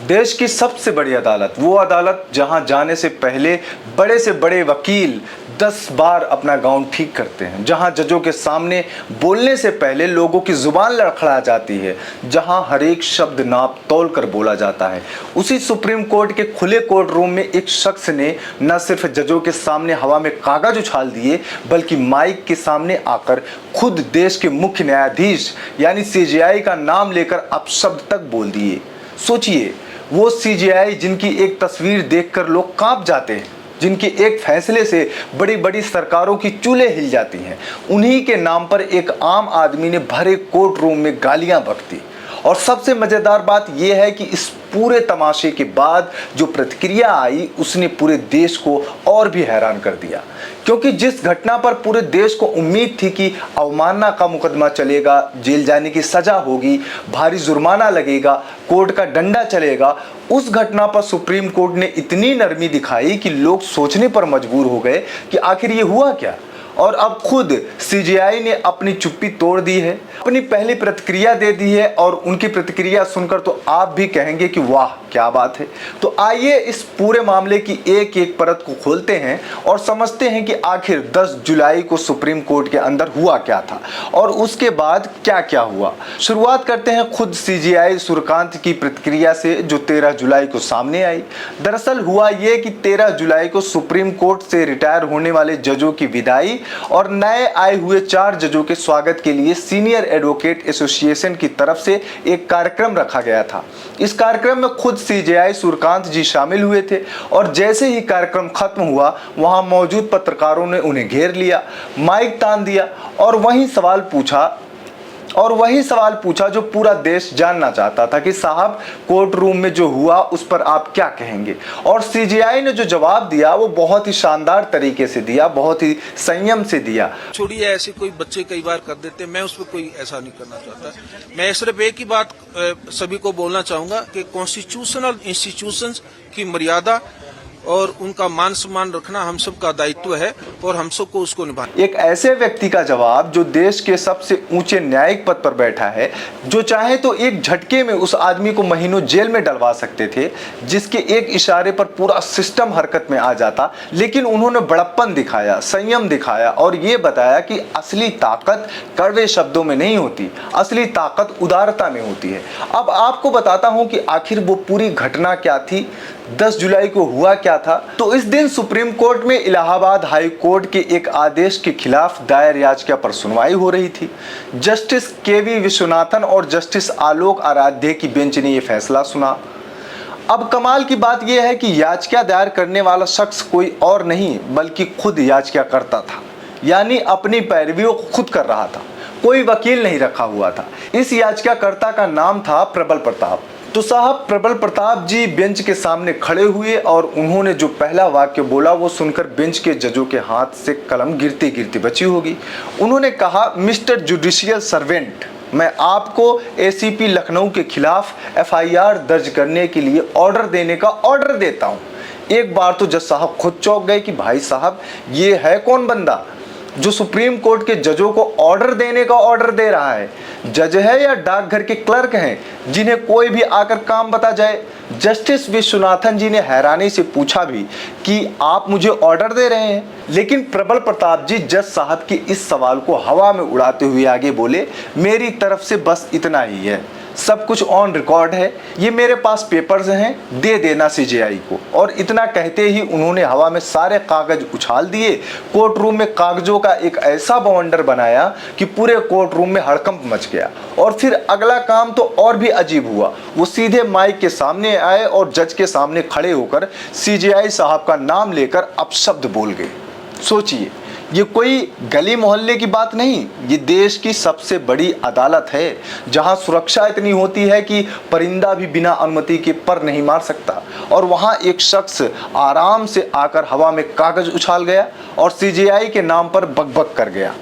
देश की सबसे बड़ी अदालत, वो अदालत जहां जाने से पहले बड़े से बड़े वकील 10 बार अपना गाउन ठीक करते हैं, जहां जजों के सामने बोलने से पहले लोगों की जुबान लड़खड़ा जाती है, जहां हर एक शब्द नाप तोल कर बोला जाता है। उसी सुप्रीम कोर्ट के खुले कोर्ट रूम में एक शख्स ने न सिर्फ जजों के सामने हवा में कागज उछाल दिए, बल्कि माइक के सामने आकर खुद देश के मुख्य न्यायाधीश यानी सीजेआई का नाम लेकर अपशब्द तक बोल दिए। सोचिए, वो सीजेआई जिनकी एक तस्वीर देखकर लोग कांप जाते हैं, जिनके एक फैसले से बड़ी बड़ी सरकारों की चूल्हे हिल जाती हैं, उन्हीं के नाम पर एक आम आदमी ने भरे कोर्ट रूम में गालियां बकती। और सबसे मजेदार बात यह है कि इस पूरे तमाशे के बाद जो प्रतिक्रिया आई उसने पूरे देश को और भी हैरान कर दिया, क्योंकि जिस घटना पर पूरे देश को उम्मीद थी कि अवमानना का मुकदमा चलेगा, जेल जाने की सजा होगी, भारी जुर्माना लगेगा, कोर्ट का डंडा चलेगा, उस घटना पर सुप्रीम कोर्ट ने इतनी नरमी दिखाई कि लोग सोचने पर मजबूर हो गए कि आखिर ये हुआ क्या। और अब खुद सीजेआई ने अपनी चुप्पी तोड़ दी है, अपनी पहली प्रतिक्रिया दे दी है, और उनकी प्रतिक्रिया सुनकर तो आप भी कहेंगे कि वाह क्या बात है। तो आइए इस पूरे मामले की एक एक परत को खोलते हैं और समझते हैं कि आखिर 10 जुलाई को सुप्रीम कोर्ट के अंदर हुआ क्या था और उसके बाद क्या क्या हुआ। शुरुआत करते हैं खुद सीजेआई सूर्यकांत की प्रतिक्रिया से, जो 13 जुलाई को सामने आई। दरअसल हुआ ये कि 13 जुलाई को सुप्रीम कोर्ट से रिटायर होने वाले जजों की विदाई और नए आए हुए 4 जजों के स्वागत के लिए सीनियर एडवोकेट एसोसिएशन की तरफ से एक कार्यक्रम रखा गया था। इस कार्यक्रम में खुद सीजेआई सूर्यकांत जी शामिल हुए थे और जैसे ही कार्यक्रम खत्म हुआ, वहां मौजूद पत्रकारों ने उन्हें घेर लिया, माइक तान दिया और वही सवाल पूछा जो पूरा देश जानना चाहता था कि साहब, कोर्ट रूम में जो हुआ उस पर आप क्या कहेंगे। और सीजेआई ने जो जवाब दिया वो बहुत ही शानदार तरीके से दिया, बहुत ही संयम से दिया। छोड़िए, ऐसे कोई बच्चे कई बार कर देते, मैं उस पर कोई ऐसा नहीं करना चाहता। मैं सिर्फ एक ही बात सभी को बोलना चाहूंगा कि कॉन्स्टिट्यूशनल इंस्टीट्यूशंस की मर्यादा और उनका मान सम्मान रखना हम सबका दायित्व है और हम सबको उसको निभाना। एक ऐसे व्यक्ति का जवाब जो देश के सबसे ऊंचे न्यायिक पद पर बैठा है, जो चाहे तो एक झटके में उस आदमी को महीनों जेल में डलवा सकते थे, जिसके एक इशारे पर पूरा सिस्टम हरकत में आ जाता, लेकिन उन्होंने बड़प्पन दिखाया, संयम दिखाया और ये बताया कि असली ताकत कड़वे शब्दों में नहीं होती, असली ताकत उदारता में होती है। अब आपको बताता हूं कि आखिर वो पूरी घटना क्या थी, 10 जुलाई को हुआ क्या था। तो इस दिन सुप्रीम कोर्ट में इलाहाबाद हाई कोर्ट के एक आदेश के खिलाफ दायर याचिका पर सुनवाई हो रही थी। जस्टिस केवी विश्वनाथन और जस्टिस आलोक आराध्य की बेंच ने यह फैसला सुना। अब कमाल की बात यह है कि याचिका दायर करने वाला शख्स कोई और नहीं बल्कि खुद याचिकाकर्ता था, यानी अपनी पैरवियों को खुद कर रहा था, कोई वकील नहीं रखा हुआ था। इस याचिकाकर्ता का नाम था प्रबल प्रताप। तो साहब, प्रबल प्रताप जी बेंच के सामने खड़े हुए और उन्होंने जो पहला वाक्य बोला वो सुनकर बेंच के जजों के हाथ से कलम गिरती गिरती बची होगी। उन्होंने कहा, मिस्टर जुडिशियल सर्वेंट, मैं आपको एसीपी लखनऊ के खिलाफ एफआईआर दर्ज करने के लिए ऑर्डर देने का ऑर्डर देता हूं। एक बार तो जज साहब खुद चौंक गए कि भाई साहब, ये है कौन बंदा जो सुप्रीम कोर्ट के जजों को ऑर्डर देने का ऑर्डर दे रहा है। जज है या डाकघर के क्लर्क हैं जिन्हें कोई भी आकर काम बता जाए। जस्टिस विश्वनाथन जी ने हैरानी से पूछा भी कि आप मुझे ऑर्डर दे रहे हैं, लेकिन प्रबल प्रताप जी जज साहब के इस सवाल को हवा में उड़ाते हुए आगे बोले, मेरी तरफ से बस इतना ही है, सब कुछ ऑन रिकॉर्ड है, ये मेरे पास पेपर्स हैं, दे देना सीजेआई को। और इतना कहते ही उन्होंने हवा में सारे कागज उछाल दिए। कोर्ट रूम में कागजों का एक ऐसा बवंडर बनाया कि पूरे कोर्ट रूम में हड़कंप मच गया। और फिर अगला काम तो और भी अजीब हुआ। वो सीधे माइक के सामने आए और जज के सामने खड़े होकर सीजेआई साहब का नाम लेकर अपशब्द बोल गए। सोचिए, ये कोई गली मोहल्ले की बात नहीं, ये देश की सबसे बड़ी अदालत है, जहां सुरक्षा इतनी होती है कि परिंदा भी बिना अनुमति के पर नहीं मार सकता। और वहां एक शख्स आराम से आकर हवा में कागज उछाल गया और सीजेआई के नाम पर बकबक कर गया।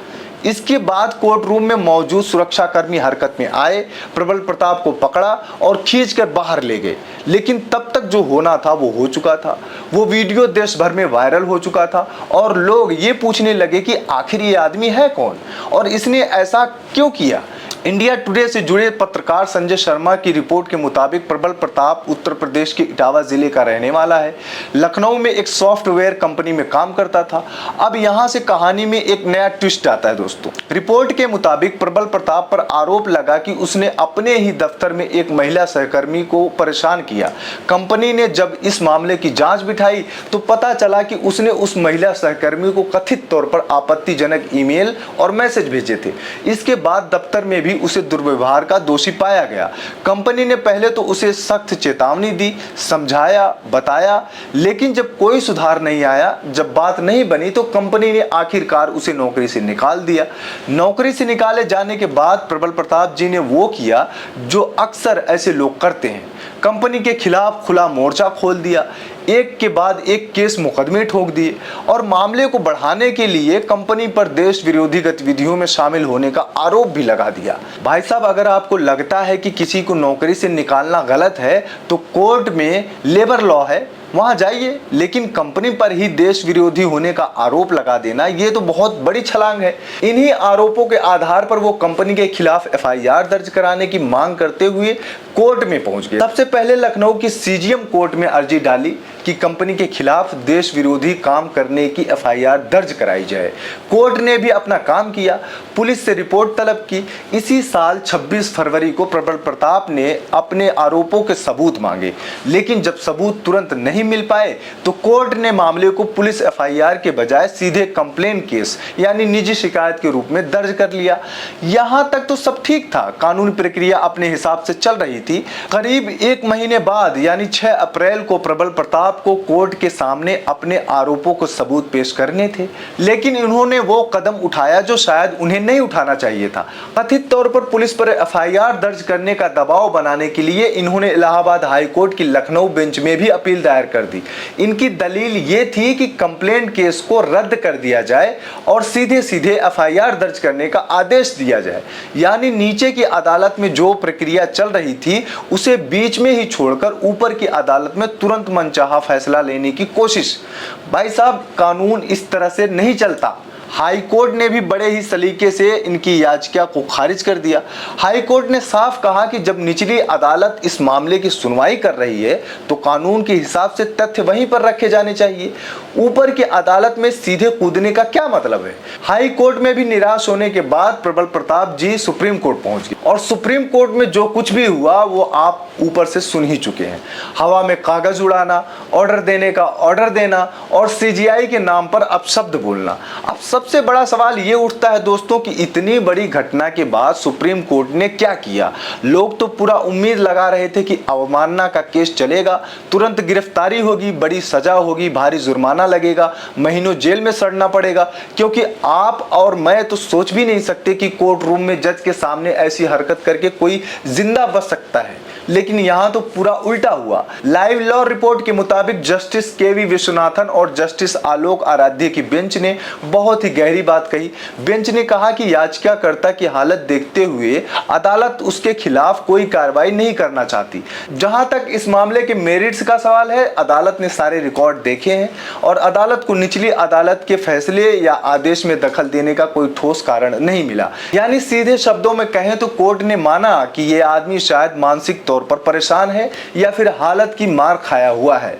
इसके बाद कोर्ट रूम में मौजूद सुरक्षाकर्मी हरकत में आए, प्रबल प्रताप को पकड़ा और खींचकर बाहर ले गए। लेकिन तब तक जो होना था वो हो चुका था। वो वीडियो देश भर में वायरल हो चुका था और लोग ये पूछने लगे कि आखिर ये आदमी है कौन और इसने ऐसा क्यों किया। इंडिया टुडे से जुड़े पत्रकार संजय शर्मा की रिपोर्ट के मुताबिक प्रबल प्रताप उत्तर प्रदेश के इटावा जिले का रहने वाला है। लखनऊ में एक सॉफ्टवेयर कंपनी में काम करता था। अब यहां से कहानी में एक नया ट्विस्ट आता है दोस्तों। रिपोर्ट के मुताबिक प्रबल प्रताप पर आरोप लगा कि उसने अपने ही दफ्तर में एक महिला सहकर्मी को परेशान किया। कंपनी ने जब इस मामले की जांच बिठाई तो पता चला कि उसने उस महिला सहकर्मी को कथित तौर पर आपत्तिजनक ईमेल और मैसेज भेजे थे। इसके बाद दफ्तर में भी उसे दुर्व्यवहार का दोषी पाया गया। कंपनी ने पहले तो उसे सख्त चेतावनी दी, समझाया, बताया, लेकिन जब कोई सुधार नहीं आया, जब बात नहीं बनी तो कंपनी ने आखिरकार उसे नौकरी से निकाल दिया। नौकरी से निकाले जाने के बाद प्रबल प्रताप जी ने वो किया जो अक्सर ऐसे लोग करते हैं। कंपनी के खिलाफ खुला मोर्चा खोल दिया, एक के बाद एक केस मुकदमे ठोक दिए और मामले को बढ़ाने के लिए कंपनी पर देश विरोधी गतिविधियों में शामिल होने का आरोप भी लगा दिया। भाई साहब, अगर आपको लगता है कि किसी को नौकरी से निकालना गलत है तो कोर्ट में लेबर लॉ है, वहां जाइए, लेकिन कंपनी पर ही देश विरोधी होने का आरोप लगा देना ये तो बहुत बड़ी छलांग है। इन्हीं आरोपों के आधार पर वो कंपनी के खिलाफ एफआईआर दर्ज कराने की मांग करते हुए कोर्ट में पहुंच गए। सबसे पहले लखनऊ की सीजीएम कोर्ट में अर्जी डाली कि कंपनी के खिलाफ देश विरोधी काम करने की एफआईआर दर्ज कराई जाए। कोर्ट ने भी अपना काम किया, पुलिस से रिपोर्ट तलब की। इसी साल 26 फरवरी को प्रबल प्रताप ने अपने आरोपों के सबूत मांगे, लेकिन जब सबूत तुरंत नहीं मिल पाए तो कोर्ट ने मामले को पुलिस एफआईआर के बजाय सीधे कंप्लेन केस यानी निजी शिकायत के रूप में दर्ज कर लिया। यहां तक तो सब ठीक था, कानूनी प्रक्रिया अपने हिसाब से चल रही थी। करीब एक महीने बाद यानी 6 अप्रैल को प्रबल प्रताप को कोर्ट के सामने अपने आरोपों को सबूत पेश करने थे, लेकिन इन्होंने वो कदम उठाया जो शायद उन्हें नहीं उठाना चाहिए था। कथित तौर पर पुलिस पर एफआईआर दर्ज करने का दबाव बनाने के लिए इन्होंने इलाहाबाद हाई कोर्ट की लखनऊ बेंच में भी अपील दायर कर दी। इनकी दलील ये थी कि कंप्लेंट केस को रद्द कर दिया जाए और सीधे सीधे एफआईआर दर्ज करने का आदेश दिया जाए, यानी नीचे की अदालत में जो प्रक्रिया चल रही थी उसे बीच में ही छोड़कर ऊपर की अदालत में तुरंत मनचाहा फैसला लेने की कोशिश। भाई साहब, कानून इस तरह से नहीं चलता। हाई कोर्ट ने भी बड़े ही सलीके से इनकी याचिका को खारिज कर दिया। हाई कोर्ट ने साफ कहा कि जब निचली अदालत इस मामले की सुनवाई कर रही है तो कानून के हिसाब से तथ्य वहीं पर रखे जाने चाहिए। ऊपर की अदालत में सीधे कूदने का क्या मतलब है। हाई कोर्ट में भी निराश होने के बाद प्रबल प्रताप जी सुप्रीम कोर्ट पहुंच गए और सुप्रीम कोर्ट में जो कुछ भी हुआ वो आप ऊपर से सुन ही चुके हैं। हवा में कागज उड़ाना, ऑर्डर देने का ऑर्डर देना और सीजीआई के नाम पर अपशब्द बोलना। अब सबसे बड़ा सवाल ये उठता है दोस्तों कि इतनी बड़ी घटना के बाद सुप्रीम कोर्ट ने क्या किया। लोग तो पूरा उम्मीद लगा रहे थे कि अवमानना का केस चलेगा, तुरंत गिरफ्तारी होगी, बड़ी सजा होगी, भारी जुर्माना लगेगा, महीनों जेल में सड़ना पड़ेगा, क्योंकि आप और मैं तो सोच भी नहीं सकते कि कोर्ट रूम में जज के सामने ऐसी हरकत करके कोई जिंदा बच सकता है। लेकिन यहां तो पूरा उल्टा हुआ। लाइव लॉ रिपोर्ट के मुताबिक जस्टिस केवी विश्वनाथन और जस्टिस आलोक आराध्य की बेंच ने बहुत ही गहरी बात कही। बेंच ने कहा कि याचिकाकर्ता की हालत देखते हुए अदालत उसके खिलाफ कोई कार्रवाई नहीं करना चाहती। जहां तक इस मामले के मेरिट्स का सवाल है, अदालत ने सारे रिकॉर्ड देखे हैं और अदालत को निचली अदालत के फैसले या आदेश में दखल देने का कोई ठोस कारण नहीं मिला। यानी सीधे शब्दों में कहें तो कोर्ट ने माना कि यह आदमी शायद मानसिक तौर पर परेशान है या फिर हालत की मार खाया हुआ है।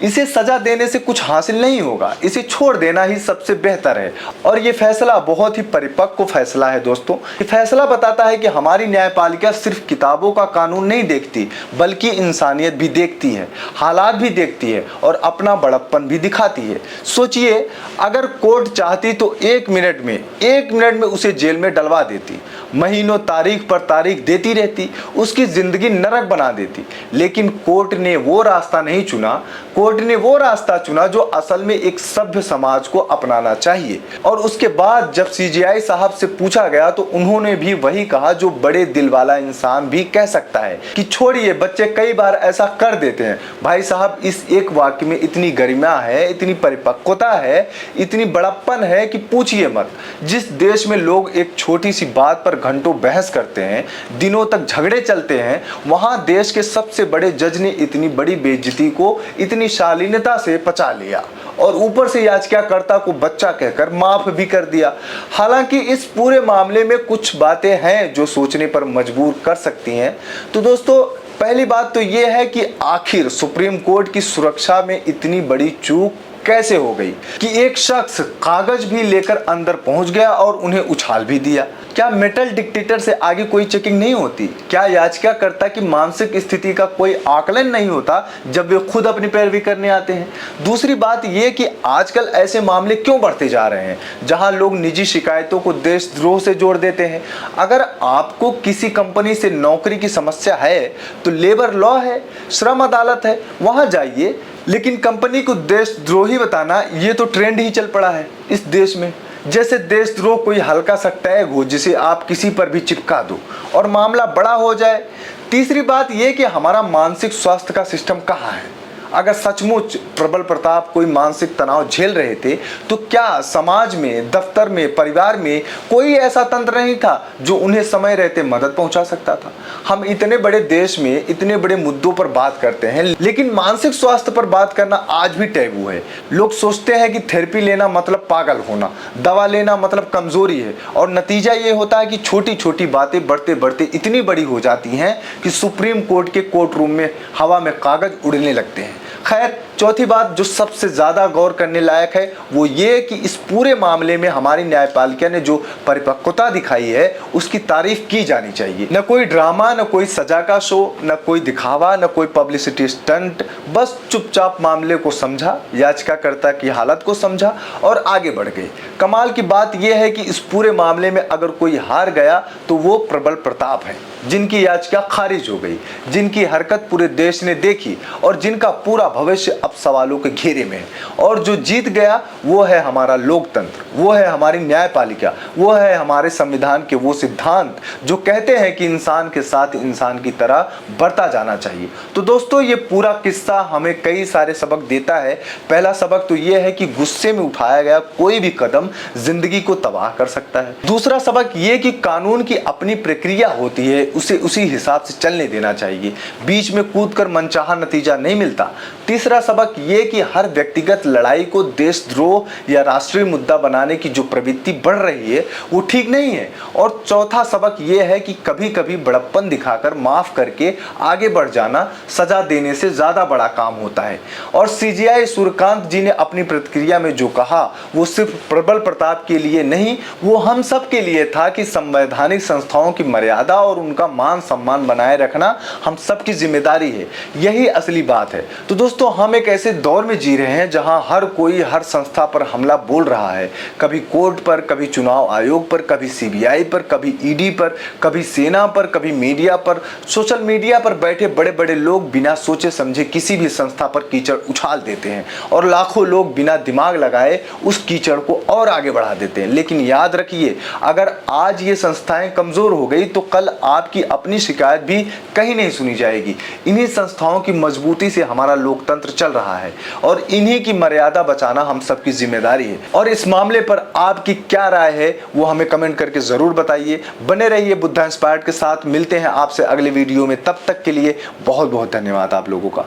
इसे सजा देने से कुछ हासिल नहीं होगा, इसे छोड़ देना ही सबसे बेहतर है। और ये फैसला बहुत ही परिपक्व फैसला है दोस्तों। ये फैसला बताता है कि हमारी न्यायपालिका सिर्फ किताबों का कानून नहीं देखती, बल्कि इंसानियत भी देखती है, हालात भी देखती है और अपना बड़प्पन भी दिखाती है। सोचिए, अगर कोर्ट चाहती तो एक मिनट में उसे जेल में डलवा देती, महीनों तारीख पर तारीख देती रहती, उसकी जिंदगी नरक बना देती। लेकिन कोर्ट ने वो रास्ता नहीं चुना। कोर्ट ने वो रास्ता चुना जो असल में एक सभ्य समाज को अपनाना चाहिए। और उसके बाद जब सीजीआई साहब से पूछा गया तो उन्होंने भी वही कहा जो बड़े दिल वाला इंसान भी कह सकता है कि छोड़िए, बच्चे कई बार ऐसा कर देते हैं। भाई साहब, इस एक वाक्य में इतनी गरिमा है, इतनी परिपक्वता है, इतनी बड़प्पन है कि पूछिए मत। जिस देश में लोग एक छोटी सी बात पर घंटों बहस करते हैं, दिनों तक झगड़े चलते हैं, वहां देश के सबसे बड़े जज ने इतनी बड़ी बेइज्जती को इतनी शालीनता से पचा लिया और ऊपर से याचिकाकर्ता को बच्चा कहकर माफ भी कर दिया। हालांकि इस पूरे मामले में कुछ बातें हैं जो सोचने पर मजबूर कर सकती हैं। तो दोस्तों, पहली बात तो ये है कि आखिर सुप्रीम कोर्ट की सुरक्षा में इतनी बड़ी चूक कैसे हो गई कि एक शख्स कागज भी लेकर अंदर पहुंच गया और उन्हें उछाल भी दिया। क्या मेटल डिक्टेटर से आगे कोई चेकिंग नहीं होती? क्या याचिकाकर्ता की मानसिक स्थिति का कोई आकलन नहीं होता जब वे खुद अपनी पैरवी करने आते हैं? दूसरी बात यह कि आजकल ऐसे मामले क्यों बढ़ते जा रहे हैं जहां लोग निजी शिकायतों को देशद्रोह से जोड़ देते हैं। अगर आपको किसी कंपनी से नौकरी की समस्या है तो लेबर लॉ है, श्रम अदालत है, वहां जाइए। लेकिन कंपनी को देशद्रोही बताना ये तो ट्रेंड ही चल पड़ा है इस देश में। जैसे देशद्रोह कोई हल्का सा टैग हो जिसे आप किसी पर भी चिपका दो और मामला बड़ा हो जाए। तीसरी बात यह कि हमारा मानसिक स्वास्थ्य का सिस्टम कहाँ है? अगर सचमुच प्रबल प्रताप कोई मानसिक तनाव झेल रहे थे तो क्या समाज में, दफ्तर में, परिवार में कोई ऐसा तंत्र नहीं था जो उन्हें समय रहते मदद पहुंचा सकता था? हम इतने बड़े देश में इतने बड़े मुद्दों पर बात करते हैं, लेकिन मानसिक स्वास्थ्य पर बात करना आज भी टैबू है। लोग सोचते हैं कि थेरेपी लेना मतलब पागल होना, दवा लेना मतलब कमजोरी है, और नतीजा ये होता है कि छोटी छोटी बातें बढ़ते बढ़ते इतनी बड़ी हो जाती हैं कि सुप्रीम कोर्ट के कोर्ट रूम में हवा में कागज उड़ने लगते हैं। खैर, चौथी बात जो सबसे ज्यादा गौर करने लायक है वो ये कि इस पूरे मामले में हमारी न्यायपालिका ने जो परिपक्वता दिखाई है उसकी तारीफ की जानी चाहिए। न कोई ड्रामा, न कोई सजा का शो, न कोई दिखावा, न कोई पब्लिसिटी स्टंट। बस चुपचाप मामले को समझा, याचिकाकर्ता की हालत को समझा और आगे बढ़ गए। कमाल की बात यह है कि इस पूरे मामले में अगर कोई हार गया तो वो प्रबल प्रताप है, जिनकी याचिका खारिज हो गई, जिनकी हरकत पूरे देश ने देखी और जिनका पूरा भविष्य अब सवालों के घेरे में है। और जो जीत गया वो है हमारा लोकतंत्र, वो है हमारी न्यायपालिका, वो है हमारे संविधान के वो सिद्धांत जो कहते हैं कि इंसान के साथ इंसान की तरह बरता जाना चाहिए। तो दोस्तों, ये पूरा किस्सा हमें कई सारे सबक देता है। पहला सबक तो ये है कि गुस्से में उठाया गया कोई भी कदम जिंदगी को तबाह कर सकता है। दूसरा सबक ये कि कानून की अपनी प्रक्रिया होती है, उसे उसी हिसाब से चलने देना चाहिए, बीच में कूदकर मनचाहा नतीजा नहीं मिलता। तीसरा सबक ये कि हर व्यक्तिगत लड़ाई को देशद्रोह या राष्ट्रीय मुद्दा बनाने की जो प्रवृत्ति बढ़ रही है वो ठीक नहीं है। और चौथा सबक ये है कि कभी कभी बड़प्पन दिखाकर माफ करके आगे बढ़ जाना सजा देने से ज्यादा बड़ा काम होता है। और सीजीआई सूर्यकांत जी ने अपनी प्रतिक्रिया में जो कहा वो सिर्फ प्रबल प्रताप के लिए नहीं, वो हम सब के लिए था कि संवैधानिक संस्थाओं की मर्यादा और उनका मान सम्मान बनाए रखना हम सबकी जिम्मेदारी है। यही असली बात है। तो दोस्तों, हम एक ऐसे दौर में जी रहे हैं जहां हर कोई हर संस्था पर हमला बोल रहा है, कभी कोर्ट पर, कभी चुनाव आयोग पर, कभी सीबीआई पर, कभी ईडी पर, कभी सेना पर, कभी मीडिया पर। सोशल मीडिया पर बैठे बड़े बड़े लोग बिना सोचे समझे किसी भी संस्था पर कीचड़ उछाल देते हैं और लाखों लोग बिना दिमाग लगाए उस कीचड़ को और आगे बढ़ा देते हैं। लेकिन याद रखिए, अगर आज ये संस्थाएं कमजोर हो गई तो कल आपकी अपनी शिकायत भी कहीं नहीं सुनी जाएगी। इन्हीं संस्थाओं की मजबूती से हमारा लोकतंत्र चल रहा है और इन्हीं की मर्यादा बचाना हम सबकी जिम्मेदारी है। और इस मामले पर आपकी क्या राय है वो हमें कमेंट करके जरूर बताइए। बने रहिए बुद्धा इंस्पायर्ड के साथ। मिलते हैं आपसे अगले वीडियो में, तब तक के लिए बहुत बहुत धन्यवाद आप लोगों का।